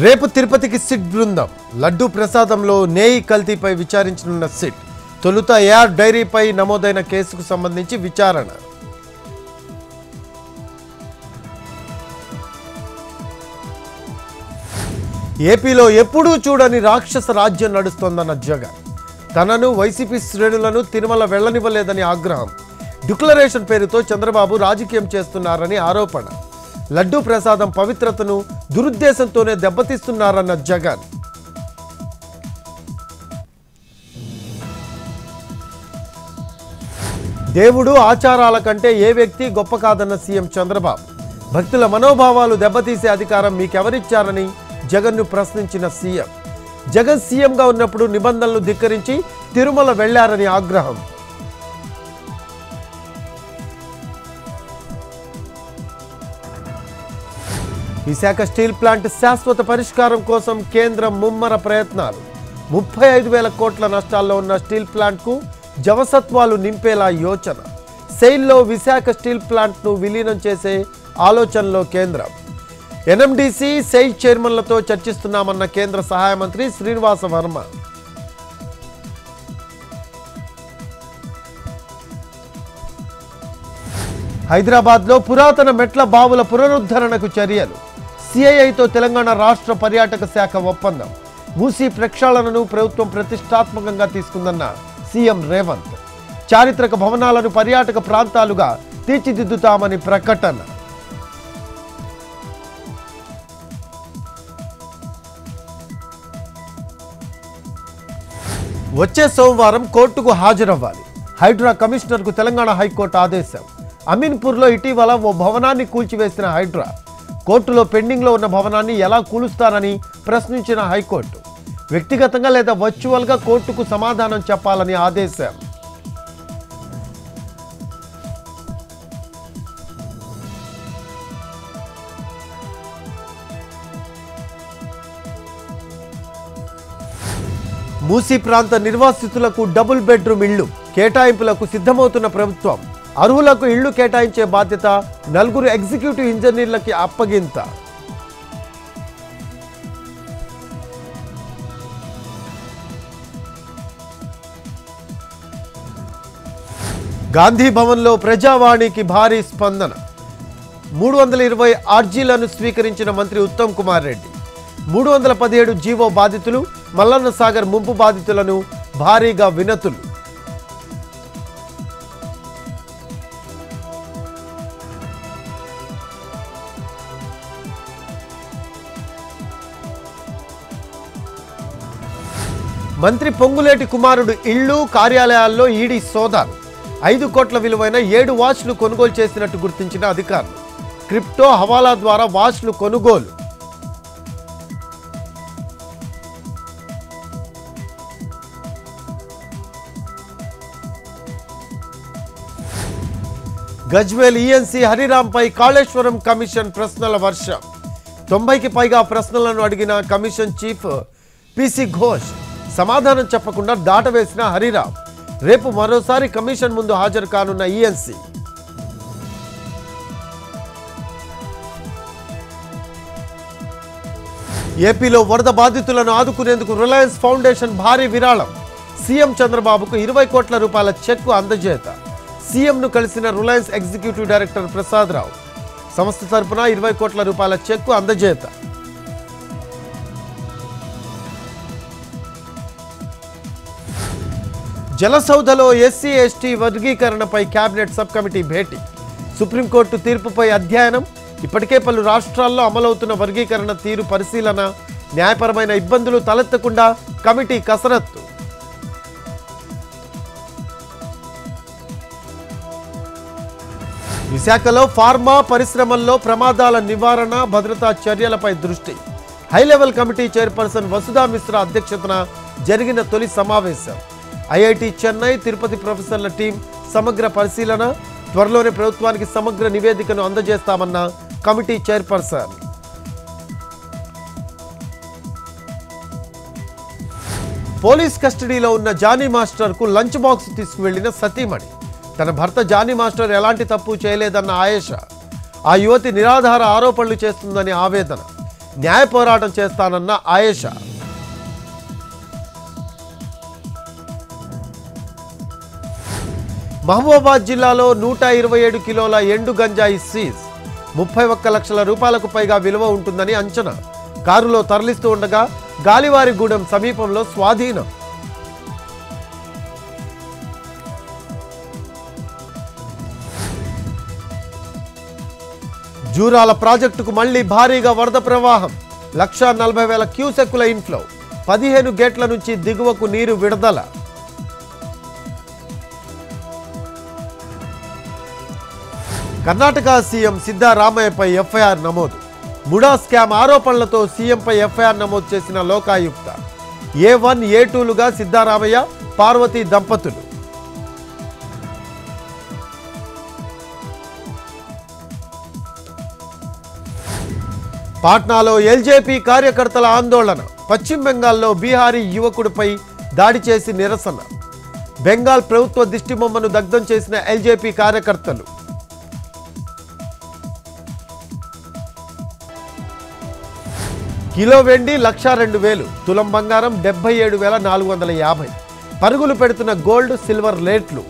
రేపు తిరుపతికి సిట్ బృందం లడ్డూ ప్రసాదంలో నేయి కల్తీపై విచారించనున్న సిట్ తొలుత ఏఆర్ డైరీపై నమోదైన కేసుకు సంబంధించి విచారణ. ఏపీలో ఎప్పుడూ చూడని రాక్షస రాజ్యం నడుస్తోందన్న జగన్. తనను వైసీపీ శ్రేణులను తిరుమల వెళ్లనివ్వలేదని ఆగ్రహం. డిక్లరేషన్ పేరుతో చంద్రబాబు రాజకీయం చేస్తున్నారని ఆరోపణ. లడ్డూ ప్రసాదం పవిత్రతను దురుద్దేశంతోనే దెబ్బతీస్తున్నారన్న జగన్. దేవుడు ఆచారాల కంటే ఏ వ్యక్తి గొప్ప కాదన్న సీఎం చంద్రబాబు. భక్తుల మనోభావాలు దెబ్బతీసే అధికారం మీకెవరిచ్చారని జగన్ను ప్రశ్నించిన సీఎం. జగన్ సీఎంగా ఉన్నప్పుడు నిబంధనలు ధిక్కరించి తిరుమల వెళ్లారని ఆగ్రహం. విశాఖ స్టీల్ ప్లాంట్ శాశ్వత పరిష్కారం కోసం కేంద్రం ముమ్మర ప్రయత్నాలు. 35,000 కోట్ల నష్టాల్లో ఉన్న స్టీల్ ప్లాంట్కు జవసత్వాలు నింపేలా యోచన. సెయిల్లో విశాఖ స్టీల్ ప్లాంట్ను విలీనం చేసే ఆలోచనలో కేంద్రం. ఎన్ఎండిసి సెయిల్ చైర్మన్లతో చర్చిస్తున్నామన్న కేంద్ర సహాయ మంత్రి శ్రీనివాస వర్మ. హైదరాబాద్లో పురాతన మెట్ల బావుల పునరుద్ధరణకు చర్యలు. సిఐఐతో తెలంగాణ రాష్ట్ర పర్యాటక శాఖ ఒప్పందం. మూసీ ప్రక్షాళనను ప్రభుత్వం ప్రతిష్టాత్మకంగా తీసుకుందన్న సీఎం రేవంత్. చారిత్రక భవనాలను పర్యాటక ప్రాంతాలుగా తీర్చిదిద్దుతామని ప్రకటన. వచ్చే సోమవారం కోర్టుకు హాజరవ్వాలి. హైడ్రా కమిషనర్కు తెలంగాణ హైకోర్టు ఆదేశం. అమీన్పూర్లో ఇటీవల ఓ భవనాన్ని కూల్చివేసిన హైడ్రా కోర్టులో పెండింగ్లో ఉన్న భవనాన్ని ఎలా కూలుస్తారని ప్రశ్నించిన హైకోర్టు. వ్యక్తిగతంగా లేదా వర్చువల్గా కోర్టుకు సమాధానం చెప్పాలని ఆదేశం. మూసీ ప్రాంత నిర్వాసితులకు డబుల్ బెడ్రూమ్ ఇళ్లు కేటాయింపులకు సిద్ధమవుతున్న ప్రభుత్వం. అర్హులకు ఇళ్లు కేటాయించే బాధ్యత 4 ఎగ్జిక్యూటివ్ ఇంజనీర్లకి అప్పగింత. గాంధీ భవన్లో ప్రజావాణికి భారీ స్పందన. 320 ఆర్జీలను స్వీకరించిన మంత్రి ఉత్తమ్ కుమార్ రెడ్డి. 317 జీవో బాధితులు, మల్లన్న సాగర్ ముంపు బాధితులను భారీగా వినతులు. మంత్రి పొంగులేటి కుమారుడు ఇళ్లు, కార్యాలయాల్లో ఈడీ సోదాలు. 5 కోట్ల విలువైన 7 వాచ్లు కొనుగోలు చేసినట్టు గుర్తించిన అధికారులు. క్రిప్టో, హవాలా ద్వారా వాచ్లు కొనుగోలు. గజ్వేల్ ఈఎన్సీ హరిరాంపై కాళేశ్వరం కమిషన్ ప్రశ్నల వర్షం. 90కి పైగా ప్రశ్నలను అడిగిన కమిషన్ చీఫ్ పిసి ఘోష్ సమాధానం చెప్పకుండా దాటవేసిన హరిరాం. రేపు మరోసారి కమిషన్ ముందు హాజరు కానున్న ఈఎన్సీ. ఏపీలో వరద బాధితులను ఆదుకునేందుకు రిలయన్స్ ఫౌండేషన్ భారీ విరాళం. సీఎం చంద్రబాబుకు 20 కోట్ల రూపాయల చెక్కు అందజేత. సీఎంను కలిసిన Reliance executive director Prasad Rao. సంస్థ తరపున 20 కోట్ల రూపాయల చెక్కు అందజేత. జలసౌధలో ఎస్సీ ఎస్టీ వర్గీకరణపై కేబినెట్ సబ్ కమిటీ భేటీ. సుప్రీంకోర్టు తీర్పుపై అధ్యయనం. ఇప్పటికే పలు రాష్ట్రాల్లో అమలవుతున్న వర్గీకరణ తీరు పరిశీలన. న్యాయపరమైన ఇబ్బందులు తలెత్తకుండా కమిటీ కసరత్తు. విశాఖలో ఫార్మా పరిశ్రమల్లో ప్రమాదాల నివారణ, భద్రతా చర్యలపై దృష్టి. High level committee chairperson Vasudha Mishra అధ్యక్షతన జరిగిన తొలి సమావేశం. ఐఐటి చెన్నై, తిరుపతి ప్రొఫెసర్ల టీం సమగ్ర పరిశీలన. త్వరలోనే ప్రభుత్వానికి సమగ్ర నివేదికను అందజేస్తామన్న కమిటీ చైర్పర్సన్. పోలీస్ కస్టడీలో ఉన్న జానీ మాస్టర్కు లంచ్ బాక్స్ తీసుకువెళ్లిన సతీమణి. తన భర్త జానీ మాస్టర్ ఎలాంటి తప్పు చేయలేదన్న ఆయేషా. ఆ యువతి నిరాధార ఆరోపణలు చేస్తుందని ఆవేదన. న్యాయ పోరాటం చేస్తానన్న ఆయేషా. మహబూబాబాద్ జిల్లాలో 127 కిలోల ఎండు గంజాయి సీజ్. 31 లక్షల రూపాయలకు పైగా విలువ ఉంటుందని అంచనా. కారులో తరలిస్తూ ఉండగా గాలివారిగూడెం సమీపంలో స్వాధీనం. జూరాల ప్రాజెక్టుకు మళ్లీ భారీగా వరద ప్రవాహం. 1,40,000 క్యూసెక్కుల ఇన్ఫ్లో. 15 గేట్ల నుంచి దిగువకు నీరు విడుదల. కర్ణాటక సీఎం సిద్ధరామయ్యపై ఎఫ్ఐఆర్ నమోదు. ముడా స్కామ్ ఆరోపణలతో సీఎంపై ఎఫ్ఐఆర్ నమోదు చేసిన లోకాయుక్త. A1, A2లుగా సిద్ధరామయ్య, పార్వతి దంపతులు. పాట్నాలో ఎల్జేపీ కార్యకర్తల ఆందోళన. పశ్చిమ బెంగాల్లో బీహారీ యువకుడిపై దాడి చేసి నిరసన. బెంగాల్ ప్రభుత్వ దిష్టిబొమ్మను దగ్ధం చేసిన ఎల్జేపీ కార్యకర్తలు. కిలో వెండి 1,02,000, తులం బంగారం 77,450. పరుగులు పెడుతున్న గోల్డ్, సిల్వర్ రేట్లు.